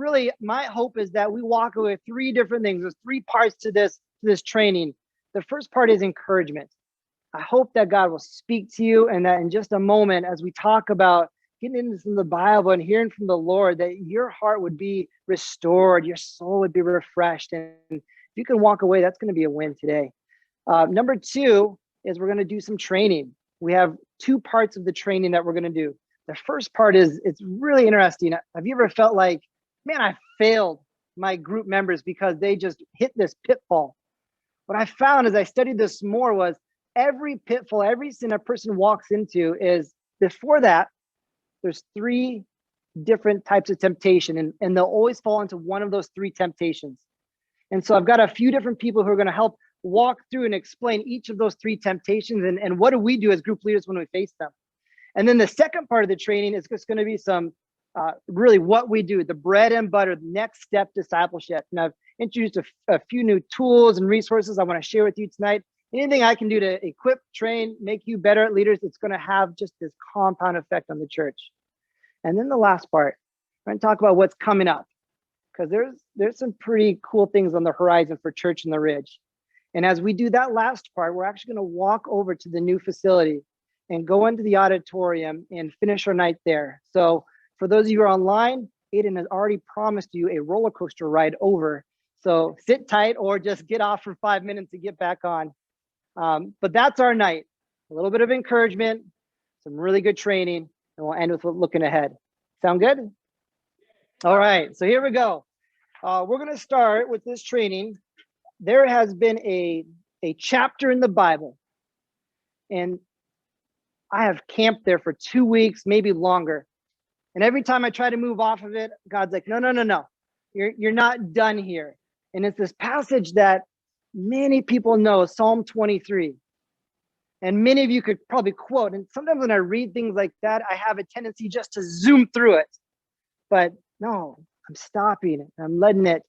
really, my hope is that we walk away with three different things. There's three parts to this training. The first part is encouragement. I hope that God will speak to you, and that in just a moment, as we talk about getting into the Bible and hearing from the Lord, that your heart would be restored, your soul would be refreshed. And if you can walk away, that's going to be a win today. Number two is we're going to do some training. We have two parts of the training that we're going to do. The first part is, it's really interesting. Have you ever felt like, man, I failed my group members because they just hit this pitfall? What I found as I studied this more was every pitfall, every sin a person walks into is, before that, there's three different types of temptation, and they'll always fall into one of those three temptations. And so I've got a few different people who are going to help walk through and explain each of those three temptations, and what do we do as group leaders when we face them. And then the second part of the training is just going to be some really what we do, the bread and butter, next step discipleship. And I've introduced a few new tools and resources I want to share with you tonight. Anything I can do to equip, train, make you better leaders, it's going to have just this compound effect on the church. And then the last part, we're going to talk about what's coming up, because there's some pretty cool things on the horizon for Church in the Ridge. And as we do that last part, we're actually going to walk over to the new facility and go into the auditorium and finish our night there. So for those of you who are online, Aiden has already promised you a roller coaster ride over. So sit tight or just get off for 5 minutes to get back on. But that's our night. A little bit of encouragement, some really good training, and we'll end with looking ahead. Sound good? All right, so here we go. We're going to start with this training. There has been a chapter in the Bible, and I have camped there for 2 weeks, maybe longer. And every time I try to move off of it, God's like, no. You're not done here. And it's this passage that many people know, Psalm 23. And many of you could probably quote. And sometimes when I read things like that, I have a tendency just to zoom through it. But no, I'm stopping it. I'm letting it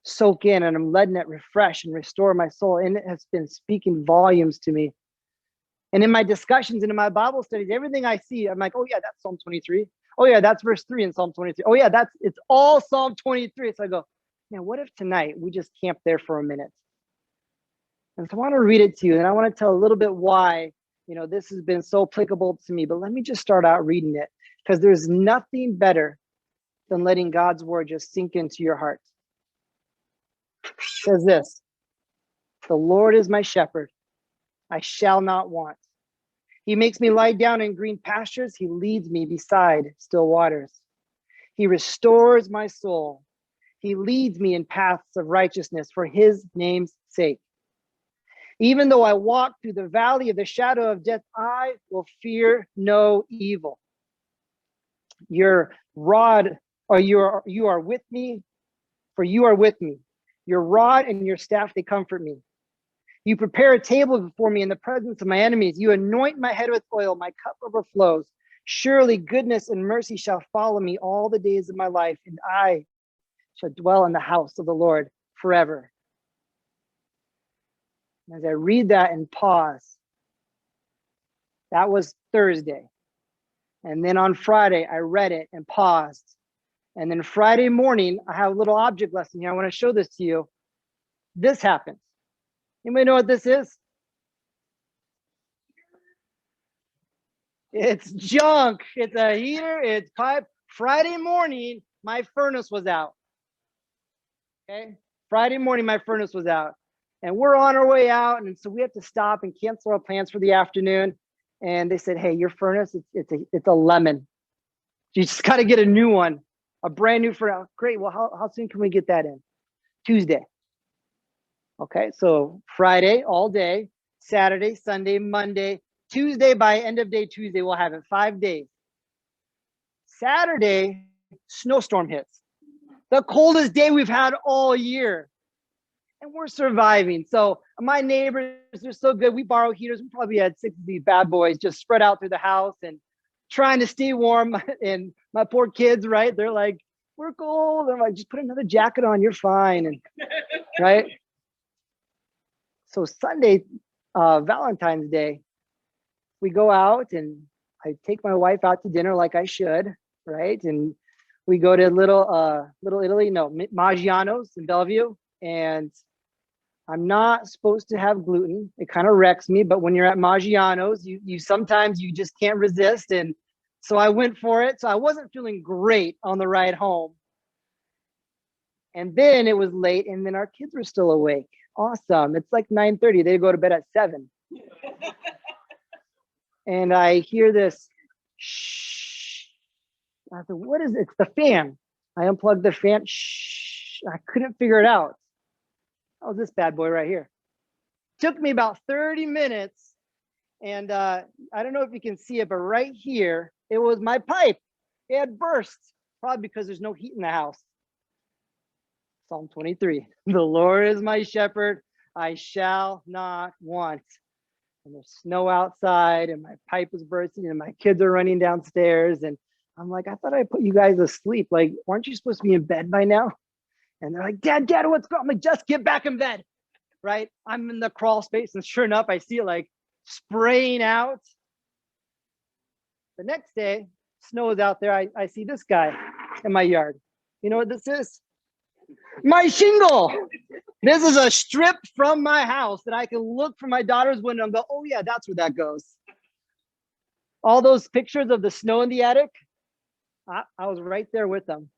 soak in, and I'm letting it refresh and restore my soul. And it has been speaking volumes to me. And in my discussions and in my Bible studies, everything I see, I'm like, oh yeah, that's Psalm 23. Oh yeah, that's verse 3 in Psalm 23. Oh yeah, it's all Psalm 23. So I go, man, what if tonight we just camp there for a minute? And so I want to read it to you, and I want to tell a little bit why, this has been so applicable to me. But let me just start out reading it, because there's nothing better than letting God's word just sink into your heart. It says this: the Lord is my shepherd, I shall not want. He makes me lie down in green pastures. He leads me beside still waters. He restores my soul. He leads me in paths of righteousness for his name's sake. Even though I walk through the valley of the shadow of death, I will fear no evil. Your rod, or you are with me, for you are with me. Your rod and your staff, they comfort me. You prepare a table before me in the presence of my enemies. You anoint my head with oil. My cup overflows. Surely goodness and mercy shall follow me all the days of my life, and I shall dwell in the house of the Lord forever. As I read that and pause, that was Thursday. And then on Friday, I read it and paused. And then Friday morning, I have a little object lesson here. I want to show this to you. This happens. Anybody know what this is? It's junk. It's a heater. It's pipe. Friday morning, my furnace was out. Okay. Friday morning, my furnace was out. And we're on our way out. And so we have to stop and cancel our plans for the afternoon. And they said, hey, your furnace, it's a lemon. You just got to get a new one, a brand new furnace. Great. Well, how soon can we get that in? Tuesday. Okay. So Friday, all day, Saturday, Sunday, Monday, Tuesday, by end of day Tuesday, we'll have it 5 days. Saturday, snowstorm hits. The coldest day we've had all year. And we're surviving. So my neighbors, they're so good. We borrow heaters. We probably had 6 of these bad boys just spread out through the house and trying to stay warm. And my poor kids, right? They're like, we're cold. I'm like, just put another jacket on. You're fine. And right. So Sunday, Valentine's Day, we go out and I take my wife out to dinner like I should, right? And We go to Little Italy, no, Maggiano's in Bellevue, and I'm not supposed to have gluten. It kind of wrecks me, but when you're at Maggiano's, you sometimes you just can't resist. And so I went for it. So I wasn't feeling great on the ride home. And then it was late, and then our kids were still awake. Awesome. It's like 9:30. They go to bed at 7. And I hear this shh. I said, what is it? It's the fan. I unplugged the fan. Shh. I couldn't figure it out. Oh, this bad boy right here. Took me about 30 minutes. And I don't know if you can see it, but right here, it was my pipe. It had burst, probably because there's no heat in the house. Psalm 23. The Lord is my shepherd. I shall not want. And there's snow outside, and my pipe is bursting, and my kids are running downstairs. And I'm like, I thought I put you guys asleep. Like, aren't you supposed to be in bed by now? And they're like, Dad, what's going on? I'm like, just get back in bed, right? I'm in the crawl space, and sure enough, I see it like spraying out. The next day, snow is out there. I see this guy in my yard. You know what this is? My shingle. This is a strip from my house that I can look from my daughter's window and go, oh yeah, that's where that goes. All those pictures of the snow in the attic, I was right there with them.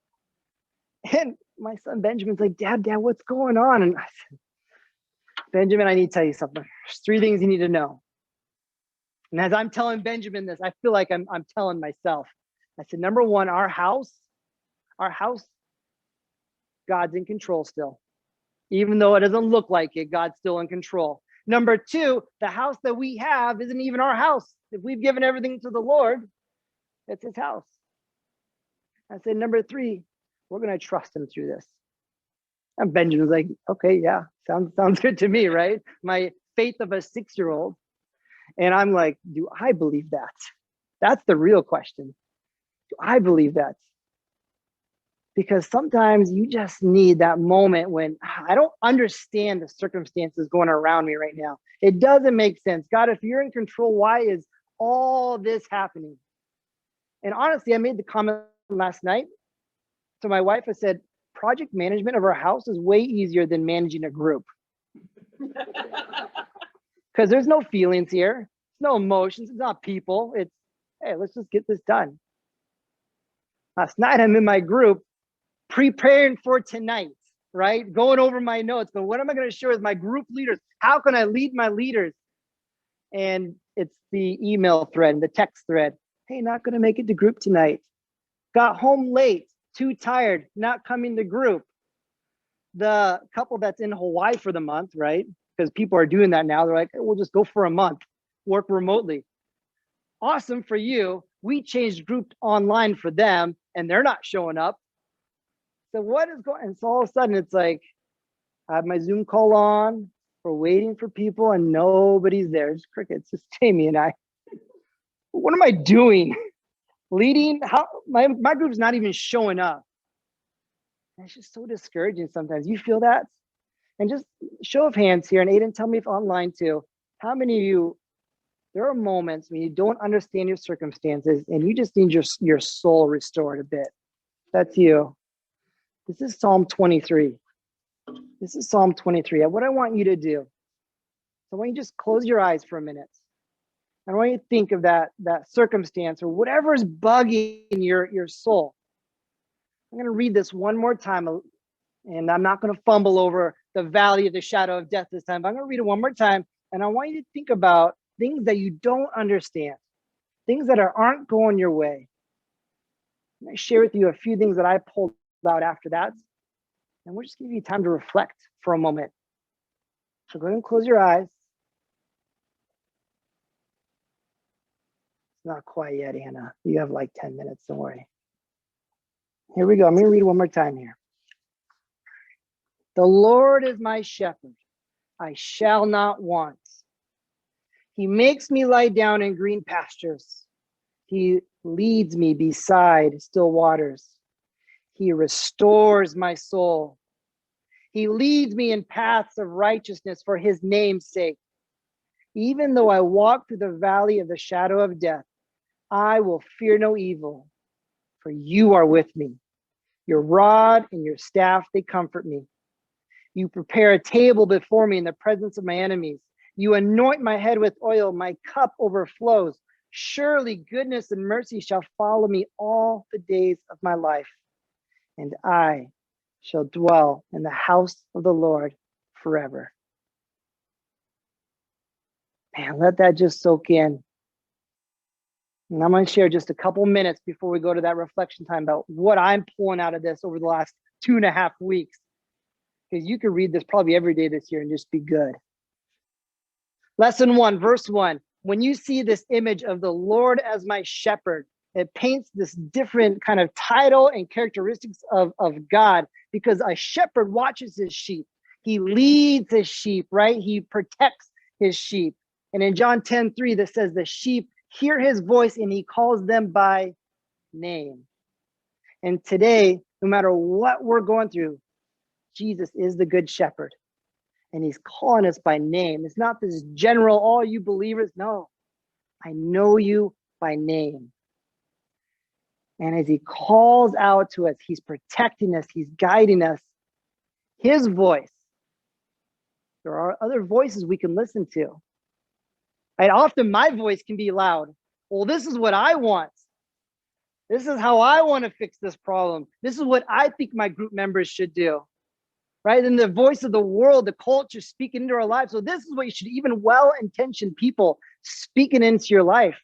And my son Benjamin's like, Dad, what's going on? And I said, Benjamin, I need to tell you something. There's 3 things you need to know. And as I'm telling Benjamin this, I feel like I'm telling myself. I said, number 1, our house, God's in control still. Even though it doesn't look like it, God's still in control. Number 2, the house that we have isn't even our house. If we've given everything to the Lord, it's his house. I said, number 3, we're going to trust him through this. And Benjamin's like, okay, yeah, sounds good to me, right? My faith of a 6-year-old. And I'm like, do I believe that? That's the real question. Do I believe that? Because sometimes you just need that moment when I don't understand the circumstances going around me right now. It doesn't make sense. God, if you're in control, why is all this happening? And honestly, I made the comment last night to my wife. I said, project management of our house is way easier than managing a group. Because there's no feelings here. There's no emotions. It's not people. It's, hey, let's just get this done. Last night, I'm in my group preparing for tonight, right? Going over my notes, but what am I going to share with my group leaders? How can I lead my leaders? And it's the email thread, the text thread. Hey, not going to make it to group tonight. Got home late, too tired, not coming to group. The couple that's in Hawaii for the month, right? Because people are doing that now. They're like, hey, we'll just go for a month, work remotely. Awesome for you. We changed group online for them, and they're not showing up. So what is going on? And so all of a sudden it's like, I have my Zoom call on, we're waiting for people and nobody's there. It's crickets, just Jamie and I. What am I doing? Leading? How my group's not even showing up. And it's just so discouraging sometimes. You feel that? And just show of hands here, and Aiden, tell me if online too. How many of you, there are moments when you don't understand your circumstances and you just need your soul restored a bit? That's you. This is Psalm 23. This is Psalm 23. What I want you to do, I want you to just close your eyes for a minute. I want you to think of that circumstance or whatever is bugging your soul. I'm going to read this one more time, and I'm not going to fumble over the valley of the shadow of death this time. But I'm going to read it one more time, and I want you to think about things that you don't understand, things that aren't going your way. I share with you a few things that I pulled out after that, and we'll just give you time to reflect for a moment. So go ahead and close your eyes. It's not quite yet, Anna. You have like 10 minutes, don't worry. Here we go. I'm going to read one more time here. The Lord is my shepherd. I shall not want. He makes me lie down in green pastures. He leads me beside still waters. He restores my soul. He leads me in paths of righteousness for his name's sake. Even though I walk through the valley of the shadow of death, I will fear no evil, for you are with me. Your rod and your staff, they comfort me. You prepare a table before me in the presence of my enemies. You anoint my head with oil. My cup overflows. Surely goodness and mercy shall follow me all the days of my life, and I shall dwell in the house of the Lord forever. Man, let that just soak in. And I'm going to share just a couple minutes before we go to that reflection time about what I'm pulling out of this over the last 2.5 weeks. Because you can read this probably every day this year and just be good. Lesson 1, verse 1. When you see this image of the Lord as my shepherd, it paints this different kind of title and characteristics of God, because a shepherd watches his sheep. He leads his sheep, right? He protects his sheep. And in John 10:3, that says the sheep hear his voice and he calls them by name. And today, no matter what we're going through, Jesus is the good shepherd. And he's calling us by name. It's not this general, all you believers. No, I know you by name. And as he calls out to us, he's protecting us, he's guiding us. His voice. There are other voices we can listen to. And often my voice can be loud. Well, this is what I want. This is how I want to fix this problem. This is what I think my group members should do. Right? And the voice of the world, the culture speaking into our lives. So this is what you should, even well-intentioned people speaking into your life.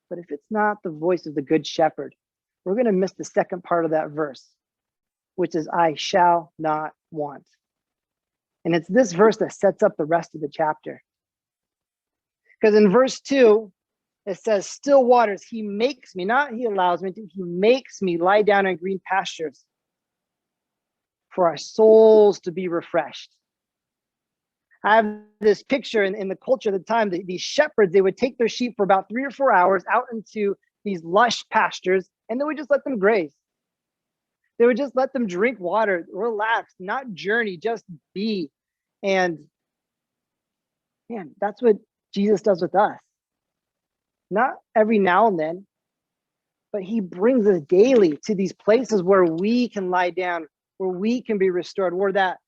But if it's not the voice of the good shepherd, we're going to miss the second part of that verse, which is I shall not want. And it's this verse that sets up the rest of the chapter. Because in verse 2, it says, still waters, he makes me, not he allows me to, he makes me lie down in green pastures for our souls to be refreshed. I have this picture in the culture at the time, these shepherds, they would take their sheep for about 3 or 4 hours out into these lush pastures, and they would just let them graze. They would just let them drink water, relax, not journey, just be. And man, that's what Jesus does with us. Not every now and then, but he brings us daily to these places where we can lie down, where we can be restored, where that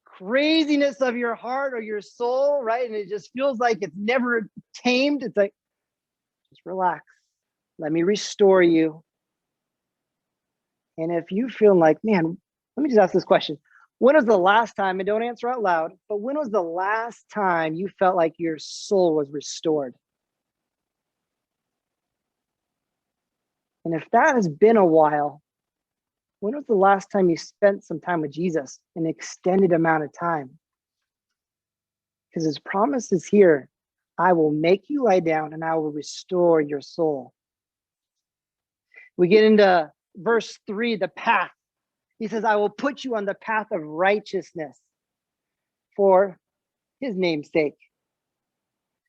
craziness of your heart or your soul, right? And it just feels like it's never tamed. It's like, just relax. Let me restore you. And if you feel like, man, let me just ask this question. When was the last time, and don't answer out loud, but when was the last time you felt like your soul was restored? And if that has been a while, when was the last time you spent some time with Jesus, an extended amount of time? Because his promise is here. I will make you lie down and I will restore your soul. We get into verse 3, the path. He says, I will put you on the path of righteousness for his name's sake.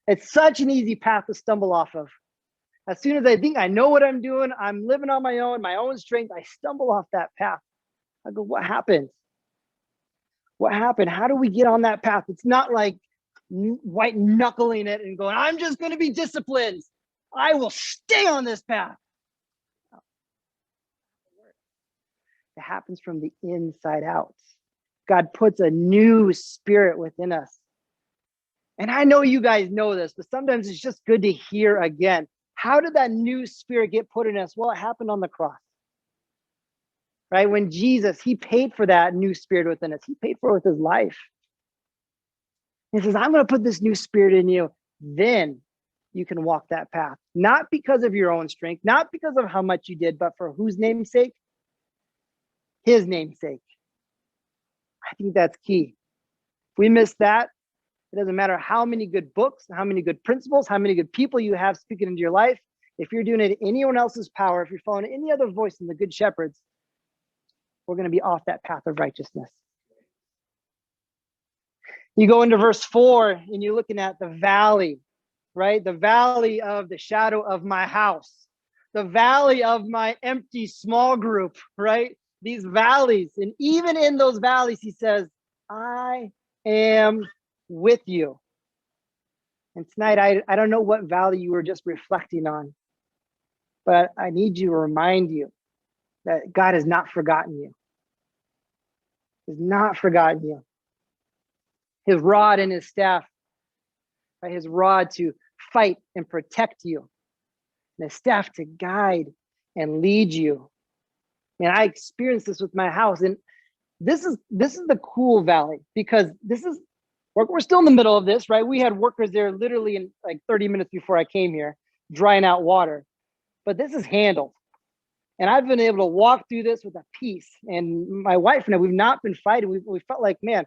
It's such an easy path to stumble off of. As soon as I think I know what I'm doing, I'm living on my own strength, I stumble off that path. I go, what happened? What happened? How do we get on that path? It's not like white knuckling it and going, I'm just going to be disciplined. I will stay on this path. It happens from the inside out. God puts a new spirit within us. And I know you guys know this, but sometimes it's just good to hear again. How did that new spirit get put in us? Well, it happened on the cross. Right? When Jesus, he paid for that new spirit within us. He paid for it with his life. He says, I'm going to put this new spirit in you. Then you can walk that path. Not because of your own strength, not because of how much you did, but for whose name's sake? His name's sake. I think that's key. If we miss that, it doesn't matter how many good books, how many good principles, how many good people you have speaking into your life. If you're doing it in anyone else's power, if you're following any other voice than the good shepherds, we're going to be off that path of righteousness. You go into verse 4 and you're looking at the valley, right? The valley of the shadow of my house, the valley of my empty small group, right? These valleys. And even in those valleys, he says, I am with you. And tonight, I don't know what valley you were just reflecting on, but I need to remind you that God has not forgotten you. Has not forgotten you. His rod and his staff, right? His rod to fight and protect you, and his staff to guide and lead you. And I experienced this with my house, and this is the cool valley, because we're still in the middle of this, right? We had workers there literally in like 30 minutes before I came here, drying out water, but this is handled. And I've been able to walk through this with a peace. And my wife and I, we've not been fighting. We felt like, man,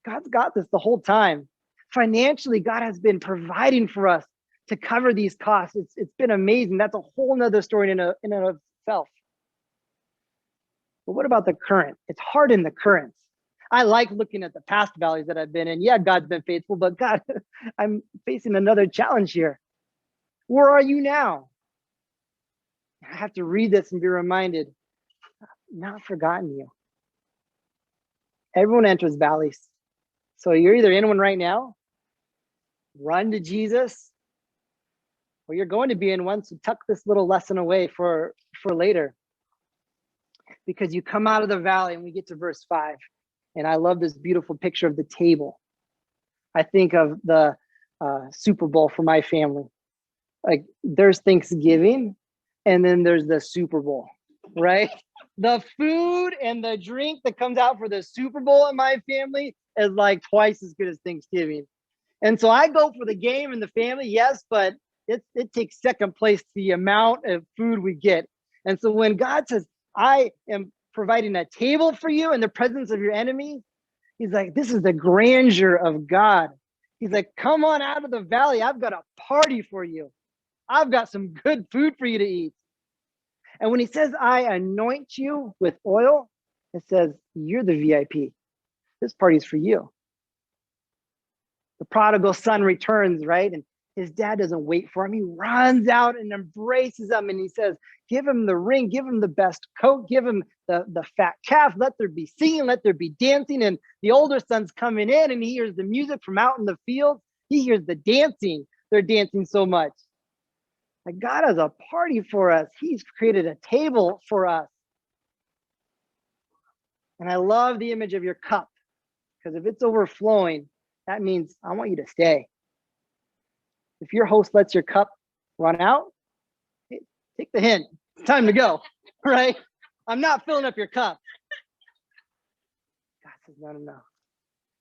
God's got this the whole time. Financially, God has been providing for us to cover these costs. It's been amazing. That's a whole nother story in and of itself. But what about the current? It's hard in the currents. I like looking at the past valleys that I've been in. Yeah, God's been faithful, but God, I'm facing another challenge here. Where are you now? I have to read this and be reminded, not forgotten you. Everyone enters valleys. So you're either in one right now, run to Jesus, or you're going to be in one, so tuck this little lesson away for later. Because you come out of the valley, and we get to verse 5. And I love this beautiful picture of the table. I think of the Super Bowl for my family. Like, there's Thanksgiving, and then there's the Super Bowl, right? The food and the drink that comes out for the Super Bowl in my family is like twice as good as Thanksgiving. And so I go for the game and the family, yes, but it takes second place to the amount of food we get. And so when God says, I am providing a table for you in the presence of your enemies, he's like, this is the grandeur of God. He's like, come on out of the valley. I've got a party for you. I've got some good food for you to eat. And when he says, I anoint you with oil, it says, you're the VIP. This party's for you. The prodigal son returns, right? And his dad doesn't wait for him. He runs out and embraces him. And he says, give him the ring, give him the best coat, give him the fat calf. Let there be singing, let there be dancing. And the older son's coming in, and he hears the music from out in the field. He hears the dancing. They're dancing so much. Like, God has a party for us. He's created a table for us. And I love the image of your cup, because if it's overflowing, that means I want you to stay. If your host lets your cup run out, take the hint. It's time to go, right? I'm not filling up your cup. God says, no.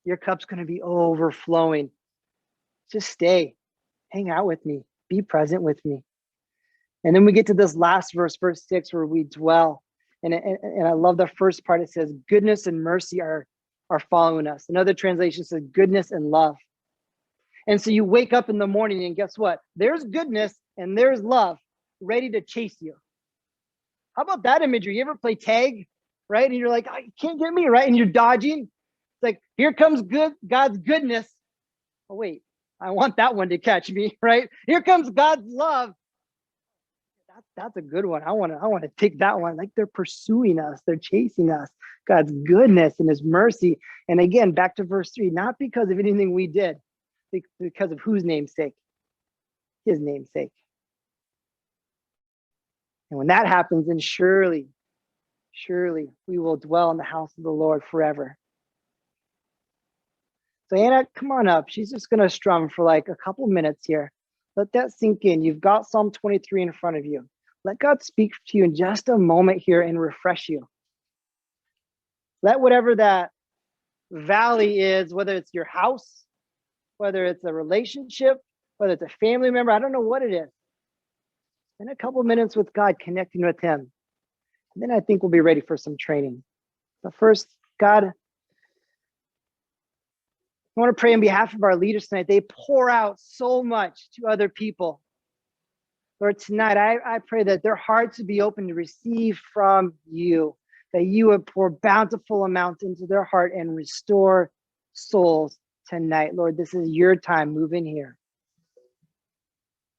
Your cup's going to be overflowing. Just stay. Hang out with me. Be present with me. And then we get to this last verse, verse 6, where we dwell. And I love the first part. It says, goodness and mercy are following us. Another translation says, goodness and love. And so you wake up in the morning, and guess what? There's goodness and there's love ready to chase you. How about that imagery? You ever play tag, right? And you're like, oh, you can't get me, right? And you're dodging. It's like, here comes God's goodness. Oh, wait, I want that one to catch me, right? Here comes God's love. That's a good one. I want to take that one. Like, they're pursuing us. They're chasing us. God's goodness and his mercy. And again, back to verse 3, not because of anything we did, because of whose name's sake? His name's sake. And when that happens, then surely we will dwell in the house of the Lord forever. So Anna, come on up. She's just going to strum for like a couple minutes here. Let that sink in. You've got Psalm 23 in front of you. Let God speak to you in just a moment here and refresh you. Let whatever that valley is, whether it's your house, whether it's a relationship, whether it's a family member, I don't know what it is. Spend a couple minutes with God, connecting with him. And then I think we'll be ready for some training. But first, God, I want to pray on behalf of our leaders tonight. They pour out so much to other people. Lord, tonight, I pray that their hearts would be open to receive from you, that you would pour bountiful amounts into their heart and restore souls tonight. Lord, this is your time. Move in here.